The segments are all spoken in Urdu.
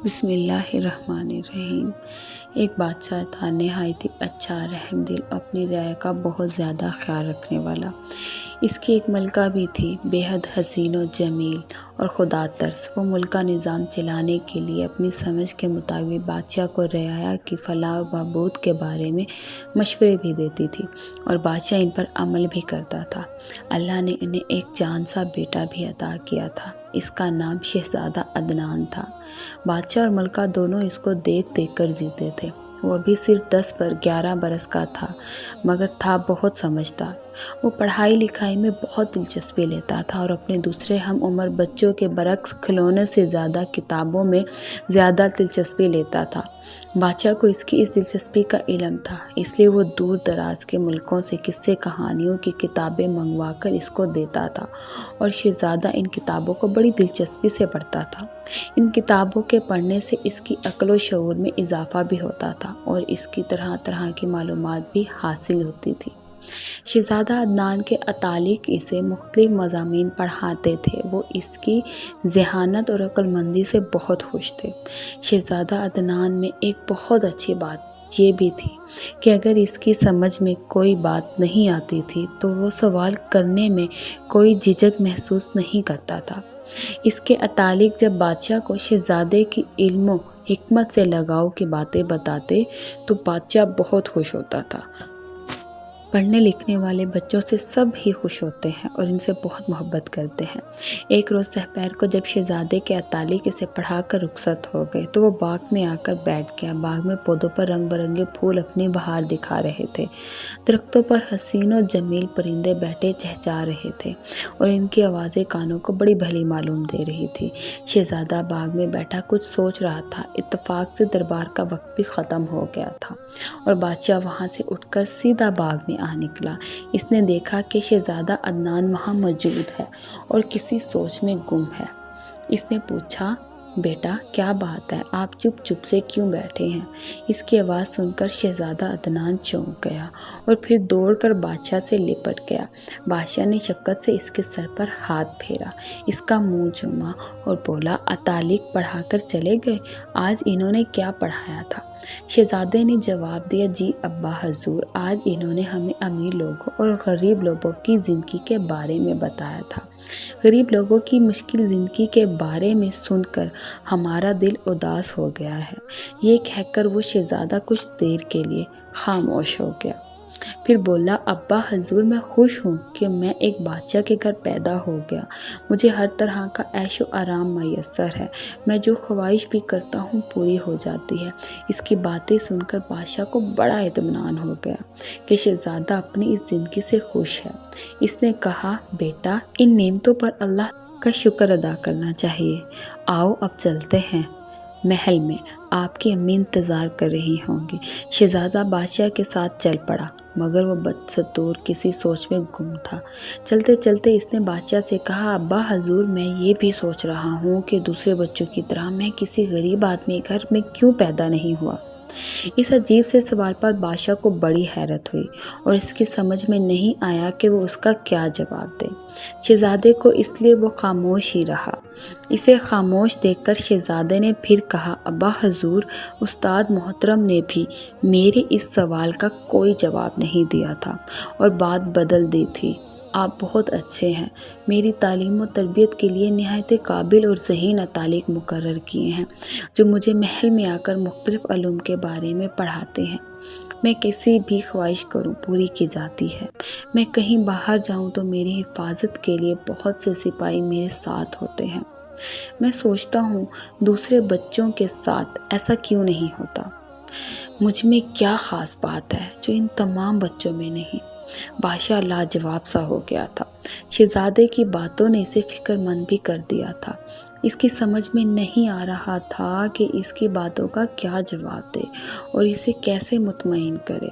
بسم اللہ الرحمن الرحیم۔ ایک بادشاہ تھا نہایت ہی اچھا، رحم دل، اپنی رعایا کا بہت زیادہ خیال رکھنے والا۔ اس کی ایک ملکہ بھی تھی، بے حد حسین و جمیل اور خدا ترس۔ وہ ملک کا نظام چلانے کے لیے اپنی سمجھ کے مطابق بادشاہ کو رعایا کی فلاح و بہبود کے بارے میں مشورے بھی دیتی تھی اور بادشاہ ان پر عمل بھی کرتا تھا۔ اللہ نے انہیں ایک جان سا بیٹا بھی عطا کیا تھا، اس کا نام شہزادہ عدنان تھا۔ بادشاہ اور ملکہ دونوں اس کو دیکھ دیکھ کر جیتے تھے۔ وہ ابھی صرف 10 پر 11 برس کا تھا، مگر تھا بہت سمجھدار۔ وہ پڑھائی لکھائی میں بہت دلچسپی لیتا تھا اور اپنے دوسرے ہم عمر بچوں کے برعکس کھلونے سے زیادہ کتابوں میں زیادہ دلچسپی لیتا تھا۔ بادشاہ کو اس کی اس دلچسپی کا علم تھا، اس لیے وہ دور دراز کے ملکوں سے قصے کہانیوں کی کتابیں منگوا کر اس کو دیتا تھا اور شہزادہ ان کتابوں کو بڑی دلچسپی سے پڑھتا تھا۔ ان کتابوں کے پڑھنے سے اس کی عقل و شعور میں اضافہ بھی ہوتا تھا اور اس کی طرح طرح کی معلومات بھی حاصل ہوتی تھی۔ شہزادہ عدنان کے اتالق اسے مختلف مضامین پڑھاتے تھے۔ وہ اس کی ذہانت اور عقل مندی سے بہت خوش تھے۔ شہزادہ عدنان میں ایک بہت اچھی بات یہ بھی تھی کہ اگر اس کی سمجھ میں کوئی بات نہیں آتی تھی تو وہ سوال کرنے میں کوئی جھجک محسوس نہیں کرتا تھا۔ اس کے اتالق جب بادشاہ کو شہزادے کی علم و حکمت سے لگاؤ کی باتیں بتاتے تو بادشاہ بہت خوش ہوتا تھا۔ پڑھنے لکھنے والے بچوں سے سب ہی خوش ہوتے ہیں اور ان سے بہت محبت کرتے ہیں۔ ایک روز سحپہر کو جب شہزادے کے اتالق اسے پڑھا کر رخصت ہو گئے تو وہ باغ میں آ کر بیٹھ گیا۔ باغ میں پودوں پر رنگ برنگے پھول اپنی بہار دکھا رہے تھے۔ درختوں پر حسین و جمیل پرندے بیٹھے چہچہا رہے تھے اور ان کی آوازیں کانوں کو بڑی بھلی معلوم دے رہی تھی۔ شہزادہ باغ میں بیٹھا کچھ سوچ رہا تھا۔ اتفاق سے دربار کا وقت بھی ختم ہو گیا تھا اور بادشاہ وہاں سے اٹھ کر سیدھا باغ میں نکلا۔ اس نے دیکھا کہ شہزادہ عدنان وہاں موجود ہے اور کسی سوچ میں گم ہے۔ اس نے پوچھا، بیٹا کیا بات ہے؟ آپ چپ چپ سے کیوں بیٹھے ہیں؟ اس کی آواز سن کر شہزادہ عدنان چونک گیا اور پھر دوڑ کر بادشاہ سے لپٹ گیا۔ بادشاہ نے شفقت سے اس کے سر پر ہاتھ پھیرا، اس کا منہ چوما اور بولا، اتالق پڑھا کر چلے گئے؟ آج انہوں نے کیا پڑھایا تھا؟ شہزادے نے جواب دیا، جی ابا حضور، آج انہوں نے ہمیں امیر لوگوں اور غریب لوگوں کی زندگی کے بارے میں بتایا تھا۔ غریب لوگوں کی مشکل زندگی کے بارے میں سن کر ہمارا دل اداس ہو گیا ہے۔ یہ کہہ کر وہ شہزادہ کچھ دیر کے لیے خاموش ہو گیا، پھر بولا، ابا حضور، میں خوش ہوں کہ میں ایک بادشاہ کے گھر پیدا ہو گیا۔ مجھے ہر طرح کا عیش و آرام میسر ہے۔ میں جو خواہش بھی کرتا ہوں پوری ہو جاتی ہے۔ اس کی باتیں سن کر بادشاہ کو بڑا اطمینان ہو گیا کہ شہزادہ اپنی اس زندگی سے خوش ہے۔ اس نے کہا، بیٹا ان نعمتوں پر اللہ کا شکر ادا کرنا چاہیے۔ آؤ اب چلتے ہیں محل میں، آپ کی امی انتظار کر رہی ہوں گی۔ شہزادہ بادشاہ کے ساتھ چل پڑا، مگر وہ بدستور کسی سوچ میں گم تھا۔ چلتے چلتے اس نے بادشاہ سے کہا، ابا حضور، میں یہ بھی سوچ رہا ہوں کہ دوسرے بچوں کی طرح میں کسی غریب آدمی گھر میں کیوں پیدا نہیں ہوا۔ اس عجیب سے سوال پر بادشاہ کو بڑی حیرت ہوئی اور اس کی سمجھ میں نہیں آیا کہ وہ اس کا کیا جواب دے۔ شہزادے کو اس لیے وہ خاموش ہی رہا۔ اسے خاموش دیکھ کر شہزادے نے پھر کہا، ابا حضور، استاد محترم نے بھی میرے اس سوال کا کوئی جواب نہیں دیا تھا اور بات بدل دی تھی۔ آپ بہت اچھے ہیں، میری تعلیم و تربیت کے لیے نہایت قابل اور ذہین اتالق مقرر کیے ہیں جو مجھے محل میں آ کر مختلف علوم کے بارے میں پڑھاتے ہیں۔ میں کسی بھی خواہش کروں پوری کی جاتی ہے۔ میں کہیں باہر جاؤں تو میری حفاظت کے لیے بہت سے سپاہی میرے ساتھ ہوتے ہیں۔ میں سوچتا ہوں دوسرے بچوں کے ساتھ ایسا کیوں نہیں ہوتا؟ مجھ میں کیا خاص بات ہے جو ان تمام بچوں میں نہیں؟ بادشاہ لاجواب سا ہو گیا تھا۔ شہزادے کی باتوں نے اسے فکر مند بھی کر دیا تھا۔ اس کی سمجھ میں نہیں آ رہا تھا کہ اس کی باتوں کا کیا جواب دے اور اسے کیسے مطمئن کرے۔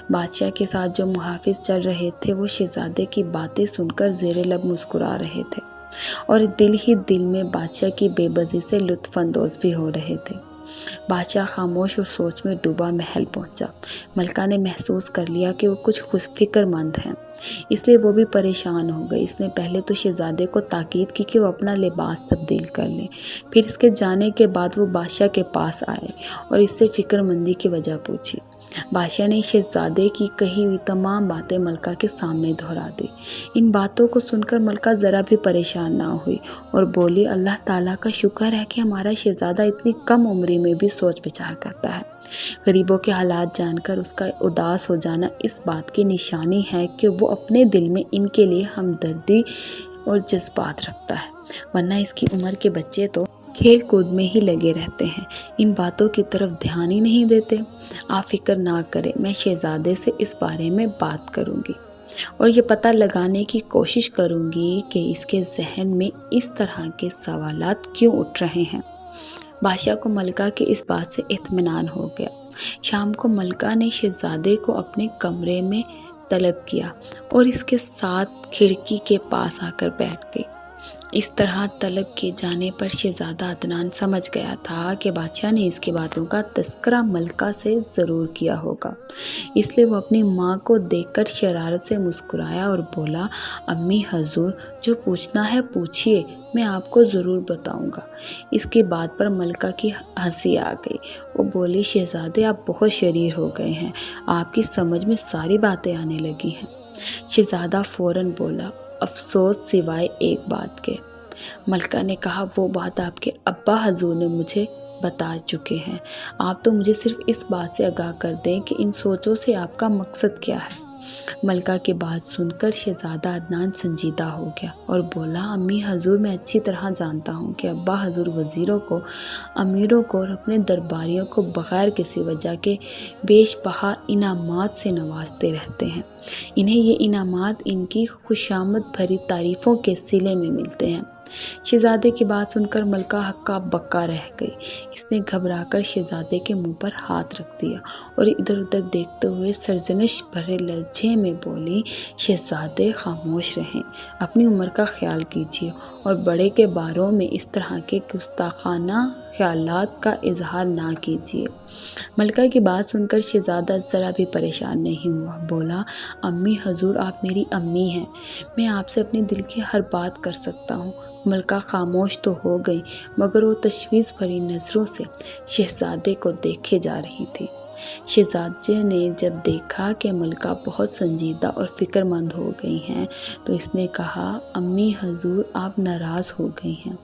بادشاہ کے ساتھ جو محافظ چل رہے تھے وہ شہزادے کی باتیں سن کر زیر لب مسکرا رہے تھے اور دل ہی دل میں بادشاہ کی بے بسی سے لطف اندوز بھی ہو رہے تھے۔ بادشاہ خاموش اور سوچ میں ڈوبا محل پہنچا۔ ملکہ نے محسوس کر لیا کہ وہ کچھ خوش فکر مند ہیں، اس لیے وہ بھی پریشان ہو گئی۔ اس نے پہلے تو شہزادے کو تاکید کی کہ وہ اپنا لباس تبدیل کر لیں، پھر اس کے جانے کے بعد وہ بادشاہ کے پاس آئے اور اس سے فکر مندی کی وجہ پوچھی۔ بادشاہ نے شہزادے کی کہی ہوئی تمام باتیں ملکہ کے سامنے دہرا دی۔ ان باتوں کو سن کر ملکہ ذرا بھی پریشان نہ ہوئی اور بولی، اللہ تعالیٰ کا شکر ہے کہ ہمارا شہزادہ اتنی کم عمری میں بھی سوچ بچار کرتا ہے۔ غریبوں کے حالات جان کر اس کا اداس ہو جانا اس بات کی نشانی ہے کہ وہ اپنے دل میں ان کے لیے ہمدردی اور جذبات رکھتا ہے، ورنہ اس کی عمر کے بچے تو کھیل کود میں ہی لگے رہتے ہیں، ان باتوں کی طرف دھیان ہی نہیں دیتے۔ آپ فکر نہ کریں، میں شہزادے سے اس بارے میں بات کروں گی اور یہ پتہ لگانے کی کوشش کروں گی کہ اس کے ذہن میں اس طرح کے سوالات کیوں اٹھ رہے ہیں۔ بادشاہ کو ملکہ کے اس بات سے اطمینان ہو گیا۔ شام کو ملکہ نے شہزادے کو اپنے کمرے میں طلب کیا اور اس کے ساتھ کھڑکی کے پاس آ کر بیٹھ گئی۔ اس طرح طلب کیے جانے پر شہزادہ عدنان سمجھ گیا تھا کہ بادشاہ نے اس کی باتوں کا تذکرہ ملکہ سے ضرور کیا ہوگا، اس لیے وہ اپنی ماں کو دیکھ کر شرارت سے مسکرایا اور بولا، امی حضور جو پوچھنا ہے پوچھئے، میں آپ کو ضرور بتاؤں گا۔ اس کی بات پر ملکہ کی ہنسی آ گئی۔ وہ بولی، شہزادے آپ بہت شریر ہو گئے ہیں، آپ کی سمجھ میں ساری باتیں آنے لگی ہیں۔ شہزادہ فوراً بولا، افسوس سوائے ایک بات کے۔ ملکہ نے کہا، وہ بات آپ کے ابا حضور نے مجھے بتا چکے ہیں، آپ تو مجھے صرف اس بات سے آگاہ کر دیں کہ ان سوچوں سے آپ کا مقصد کیا ہے۔ ملکہ کی بات سن کر شہزادہ عدنان سنجیدہ ہو گیا اور بولا، امی حضور میں اچھی طرح جانتا ہوں کہ ابا حضور وزیروں کو، امیروں کو اور اپنے درباریوں کو بغیر کسی وجہ کے بیش بہا انعامات سے نوازتے رہتے ہیں۔ انہیں یہ انعامات ان کی خوشامد بھری تعریفوں کے صلے میں ملتے ہیں۔ شہزادے کی بات سن کر ملکہ ہکا بکا رہ گئی۔ اس نے گھبرا کر شہزادے کے منہ پر ہاتھ رکھ دیا اور ادھر ادھر دیکھتے ہوئے سرزنش بھرے لہجے میں بولی، شہزادے خاموش رہیں، اپنی عمر کا خیال کیجیے اور بڑے کے باروں میں اس طرح کے گستاخانہ خیالات کا اظہار نہ کیجیے۔ ملکہ کی بات سن کر شہزادہ ذرا بھی پریشان نہیں ہوا، بولا، امی حضور آپ میری امی ہیں، میں آپ سے اپنے دل کی ہر بات کر سکتا ہوں۔ ملکہ خاموش تو ہو گئی مگر وہ تشویش بھری نظروں سے شہزادے کو دیکھے جا رہی تھی۔ شہزادے نے جب دیکھا کہ ملکہ بہت سنجیدہ اور فکر مند ہو گئی ہیں تو اس نے کہا، امی حضور آپ ناراض ہو گئی ہیں،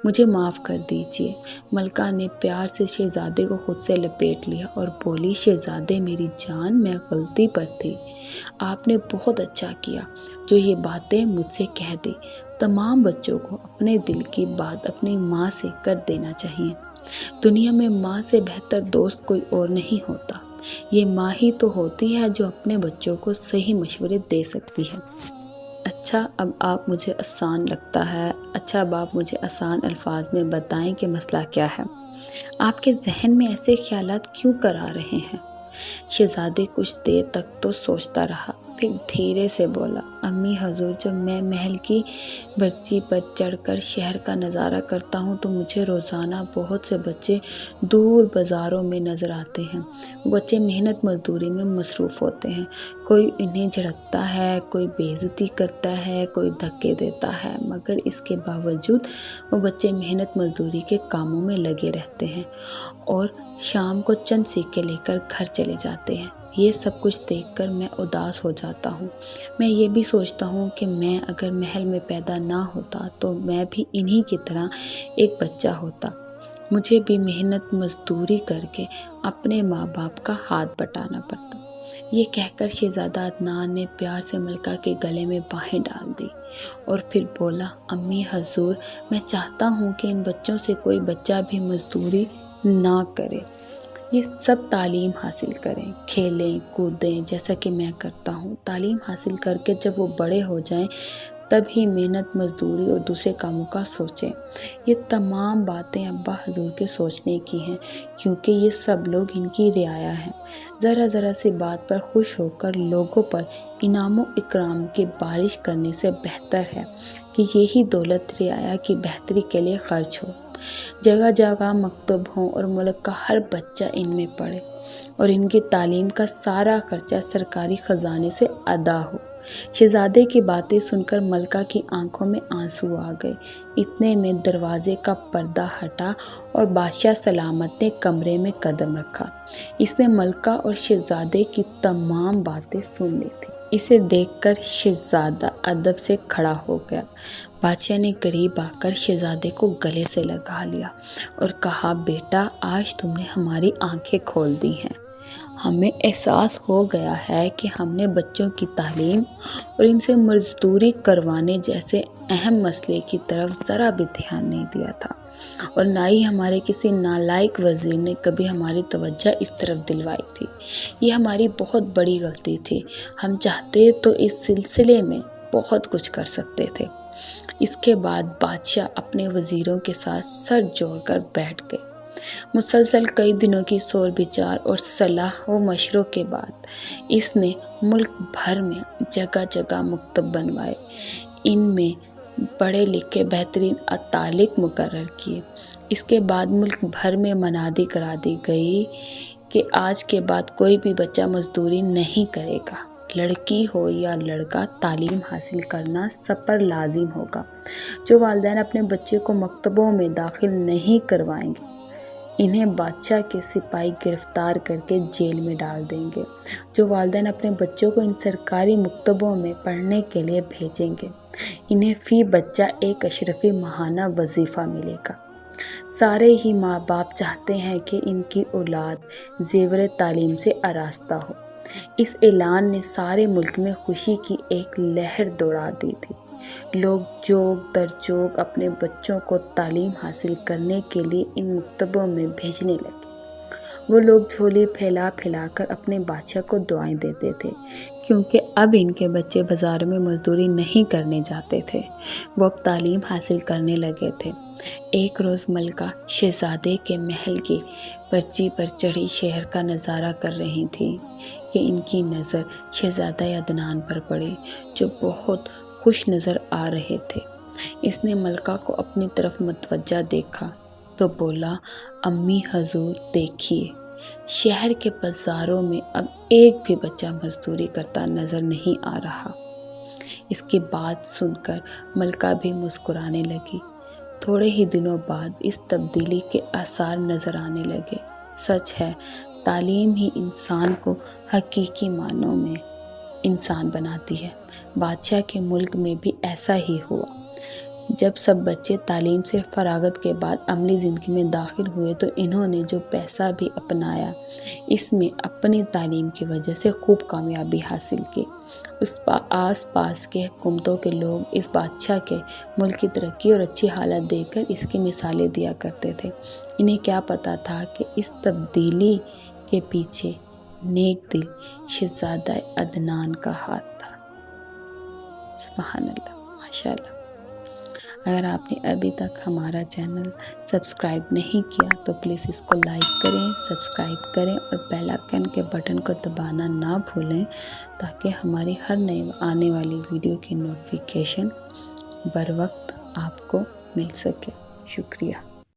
مجھے معاف کر دیجیے۔ ملکہ نے پیار سے شہزادے کو خود سے لپیٹ لیا اور بولی، شہزادے میری جان، میں غلطی پر تھی، آپ نے بہت اچھا کیا جو یہ باتیں مجھ سے کہہ دی۔ تمام بچوں کو اپنے دل کی بات اپنی ماں سے کر دینا چاہیے۔ دنیا میں ماں سے بہتر دوست کوئی اور نہیں ہوتا، یہ ماں ہی تو ہوتی ہے جو اپنے بچوں کو صحیح مشورے دے سکتی ہے۔ اچھا اب آپ مجھے آسان الفاظ میں بتائیں کہ مسئلہ کیا ہے، آپ کے ذہن میں ایسے خیالات کیوں کر آ رہے ہیں؟ شہزادے کچھ دیر تک تو سوچتا رہا، پھر دھیرے سے بولا، امی حضور جب میں محل کی برچی پر چڑھ کر شہر کا نظارہ کرتا ہوں تو مجھے روزانہ بہت سے بچے دور بازاروں میں نظر آتے ہیں۔ وہ بچے محنت مزدوری میں مصروف ہوتے ہیں، کوئی انہیں جھڑکتا ہے، کوئی بے عزتی کرتا ہے، کوئی دھکے دیتا ہے، مگر اس کے باوجود وہ بچے محنت مزدوری کے کاموں میں لگے رہتے ہیں اور شام کو چند سکے لے کر گھر چلے جاتے ہیں۔ یہ سب کچھ دیکھ کر میں اداس ہو جاتا ہوں۔ میں یہ بھی سوچتا ہوں کہ میں اگر محل میں پیدا نہ ہوتا تو میں بھی انہی کی طرح ایک بچہ ہوتا، مجھے بھی محنت مزدوری کر کے اپنے ماں باپ کا ہاتھ بٹانا پڑتا۔ یہ کہہ کر شہزادہ عدنان نے پیار سے ملکہ کے گلے میں باہیں ڈال دی اور پھر بولا، امی حضور میں چاہتا ہوں کہ ان بچوں سے کوئی بچہ بھی مزدوری نہ کرے، یہ سب تعلیم حاصل کریں، کھیلیں کودیں جیسا کہ میں کرتا ہوں۔ تعلیم حاصل کر کے جب وہ بڑے ہو جائیں تب ہی محنت مزدوری اور دوسرے کاموں کا سوچیں۔ یہ تمام باتیں ابا حضور کے سوچنے کی ہیں کیونکہ یہ سب لوگ ان کی رعایا ہیں۔ ذرا ذرا سی بات پر خوش ہو کر لوگوں پر انعام و اکرام کی بارش کرنے سے بہتر ہے کہ یہی دولت رعایا کی بہتری کے لیے خرچ ہو۔ جگہ جگہ مکتب ہوں اور ملک کا ہر بچہ ان میں پڑھے اور ان کی تعلیم کا سارا خرچہ سرکاری خزانے سے ادا ہو۔ شہزادے کی باتیں سن کر ملکہ کی آنکھوں میں آنسو آ گئے۔ اتنے میں دروازے کا پردہ ہٹا اور بادشاہ سلامت نے کمرے میں قدم رکھا۔ اس نے ملکہ اور شہزادے کی تمام باتیں سن لی تھی۔ اسے دیکھ کر شہزادہ ادب سے کھڑا ہو گیا۔ بادشاہ نے قریب آ کر شہزادے کو گلے سے لگا لیا اور کہا، بیٹا، آج تم نے ہماری آنکھیں کھول دی ہیں۔ ہمیں احساس ہو گیا ہے کہ ہم نے بچوں کی تعلیم اور ان سے مزدوری کروانے جیسے اہم مسئلے کی طرف ذرا بھی دھیان نہیں دیا تھا، اور نہ ہی ہمارے کسی نالائق وزیر نے کبھی ہماری توجہ اس طرف دلوائی تھی۔ یہ ہماری بہت بڑی غلطی تھی۔ ہم چاہتے تو اس سلسلے میں بہت کچھ کر سکتے تھے۔ اس کے بعد بادشاہ اپنے وزیروں کے ساتھ سر جوڑ کر بیٹھ گئے۔ مسلسل کئی دنوں کی سوچ بچار اور صلاح و مشوروں کے بعد اس نے ملک بھر میں جگہ جگہ مکتب بنوائے، ان میں پڑھے لکھے بہترین اطالق مقرر کیے۔ اس کے بعد ملک بھر میں منادی کرا دی گئی کہ آج کے بعد کوئی بھی بچہ مزدوری نہیں کرے گا۔ لڑکی ہو یا لڑکا، تعلیم حاصل کرنا سب پر لازم ہوگا۔ جو والدین اپنے بچے کو مکتبوں میں داخل نہیں کروائیں گے، انہیں بادشاہ کے سپاہی گرفتار کر کے جیل میں ڈال دیں گے۔ جو والدین اپنے بچوں کو ان سرکاری مکتبوں میں پڑھنے کے لیے بھیجیں گے، انہیں فی بچہ ایک اشرفی ماہانہ وظیفہ ملے گا۔ سارے ہی ماں باپ چاہتے ہیں کہ ان کی اولاد زیور تعلیم سے آراستہ ہو۔ اس اعلان نے سارے ملک میں خوشی کی ایک لہر دوڑا دی تھی۔ لوگ جوگ در جوگ اپنے بچوں کو تعلیم حاصل کرنے کے لیے ان مکتبوں میں بھیجنے لگے۔ وہ لوگ جھولی پھیلا پھیلا کر اپنے بادشاہ کو دعائیں دیتے تھے، کیونکہ اب ان کے بچے بازار میں مزدوری نہیں کرنے جاتے تھے، وہ اب تعلیم حاصل کرنے لگے تھے۔ ایک روز ملکہ شہزادے کے محل کی پرچی پر چڑھی شہر کا نظارہ کر رہی تھی کہ ان کی نظر شہزادہ عدنان پر پڑی، جو بہت خوش نظر آ رہے تھے۔ اس نے ملکہ کو اپنی طرف متوجہ دیکھا تو بولا، امی حضور دیکھیے، شہر کے بازاروں میں اب ایک بھی بچہ مزدوری کرتا نظر نہیں آ رہا۔ اس کی بات سن کر ملکہ بھی مسکرانے لگی۔ تھوڑے ہی دنوں بعد اس تبدیلی کے آثار نظر آنے لگے۔ سچ ہے، تعلیم ہی انسان کو حقیقی معنوں میں انسان بناتی ہے۔ بادشاہ کے ملک میں بھی ایسا ہی ہوا۔ جب سب بچے تعلیم سے فراغت کے بعد عملی زندگی میں داخل ہوئے تو انہوں نے جو پیسہ بھی اپنایا، اس میں اپنی تعلیم کی وجہ سے خوب کامیابی حاصل کی۔ اس آس پاس کے حکومتوں کے لوگ اس بادشاہ کے ملک کی ترقی اور اچھی حالت دیکھ کر اس کی مثالیں دیا کرتے تھے۔ انہیں کیا پتہ تھا کہ اس تبدیلی کے پیچھے نیک دل شہزادہ عدنان کا ہاتھ تھا۔ سبحان اللہ، ماشاءاللہ۔ اگر آپ نے ابھی تک ہمارا چینل سبسکرائب نہیں کیا تو پلیز اس کو لائک کریں، سبسکرائب کریں اور بیل آئکن کے بٹن کو دبانا نہ بھولیں، تاکہ ہماری ہر نئی آنے والی ویڈیو کی نوٹیفیکیشن بر وقت آپ کو مل سکے۔ شکریہ۔